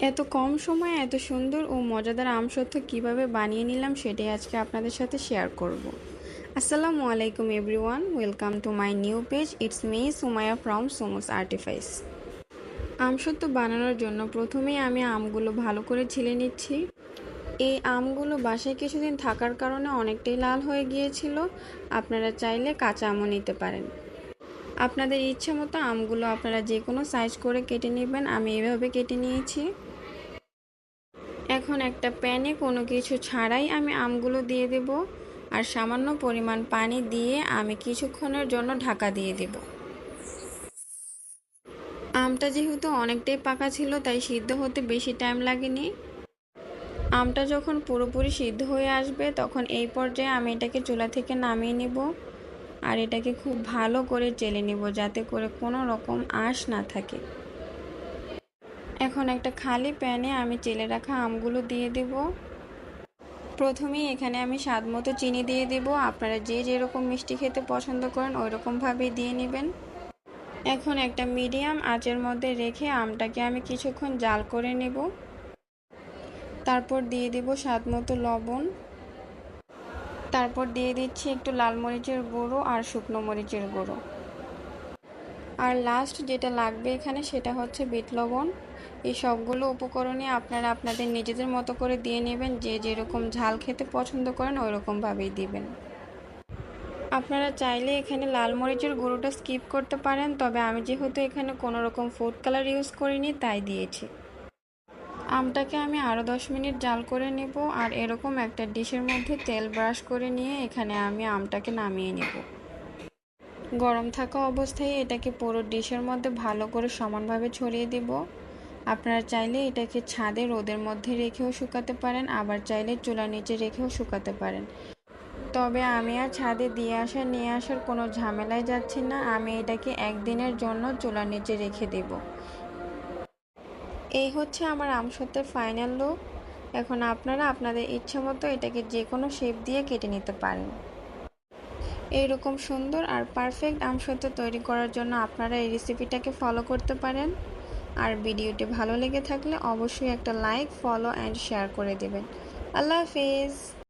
এত কম সময়ে এত সুন্দর ও মজাদার আমসত্ত্ব কিভাবে বানিয়ে নিলাম সেটাই আজকে আপনাদের সাথে শেয়ার করব। আসসালামু আলাইকুম everyone, welcome to my new page. It's me Sumaiya from Sumus artifice. আমসত্ত্ব বানানোর জন্য প্রথমেই আমি আমগুলো ভালো করে ছিলে নিচ্ছি। এই আমগুলো বাসায় কিছুদিন থাকার কারণে অনেকটাই লাল হয়ে গিয়েছিল। আপনারা চাইলে কাঁচা আমও নিতে পারেন। আপনাদের ইচ্ছে মতো আমগুলো আপনারা যে কোনো সাইজ করে কেটে নেবেন। আমি এভাবে কেটে নিয়েছি। এখন একটা প্যানে কোনো কিছু ছাড়াই আমি আমগুলো দিয়ে দেব, আর সামান্য পরিমাণ পানি দিয়ে আমি কিছুক্ষণের জন্য ঢাকা দিয়ে দেব। আমটা যেহেতু অনেকটাই পাকা ছিল তাই সিদ্ধ হতে বেশি টাইম লাগেনি। আমটা যখন পুরোপুরি সিদ্ধ হয়ে আসবে তখন এই পর্যায়ে আমি এটাকে চুলা থেকে নামিয়ে নিব, আর এটাকে খুব ভালো করে চেলে নিব যাতে করে কোনো রকম আঁশ না থাকে। এখন একটা খালি প্যানে আমি চেলে রাখা আমগুলো দিয়ে দেব। প্রথমেই এখানে আমি স্বাদ মতো চিনি দিয়ে দেব। আপনারা যে যেরকম মিষ্টি খেতে পছন্দ করেন ওই রকমভাবেই দিয়ে নেবেন। এখন একটা মিডিয়াম আঁচের মধ্যে রেখে আমটাকে আমি কিছুক্ষণ জাল করে নেব। তারপর দিয়ে দেব স্বাদ মতো লবণ। তারপর দিয়ে দিচ্ছি একটু লাল মরিচের গুঁড়ো আর শুকনো মরিচের গুঁড়ো। আর লাস্ট যেটা লাগবে এখানে সেটা হচ্ছে বিট লবণ। এই সবগুলো উপকরণই আপনারা আপনাদের নিজেদের মতো করে দিয়ে নেবেন। যে যেরকম ঝাল খেতে পছন্দ করেন ওই রকমভাবেই দিবেন। আপনারা চাইলে এখানে লাল মরিচের গুঁড়োটা স্কিপ করতে পারেন, তবে আমি যেহেতু এখানে কোনো রকম ফুড কালার ইউজ করিনি তাই দিয়েছি। আমটাকে আমি আরও 10 মিনিট জাল করে নেব, আর এরকম একটা ডিশের মধ্যে তেল ব্রাশ করে নিয়ে এখানে আমি আমটাকে নামিয়ে নেব। গরম থাকা অবস্থায় এটাকে পুরো ডিশের মধ্যে ভালো করে সমানভাবে ছড়িয়ে দেব। আপনারা চাইলে এটাকে ছাদে রোদের মধ্যে রেখেও শুকাতে পারেন, আবার চাইলে চুলার নিচে রেখেও শুকাতে পারেন। তবে আমি আর ছাদে দিয়ে আসা নিয়ে আসার কোনো ঝামেলায় যাচ্ছি না। আমি এটাকে একদিনের জন্য চুলার নিচে রেখে দেব। এই হচ্ছে আমার আমসত্ত্বের ফাইনাল লুক। এখন আপনারা আপনাদের ইচ্ছে মতো এটাকে যে কোনো শেপ দিয়ে কেটে নিতে পারেন। এইরকম সুন্দর আর পারফেক্ট আমসত্ত্ব তৈরি করার জন্য আপনারা এই রেসিপিটাকে ফলো করতে পারেন। আর ভিডিওটি ভালো লেগে থাকলে অবশ্যই একটা লাইক, ফলো অ্যান্ড শেয়ার করে দেবেন। আল্লাহ হাফেজ।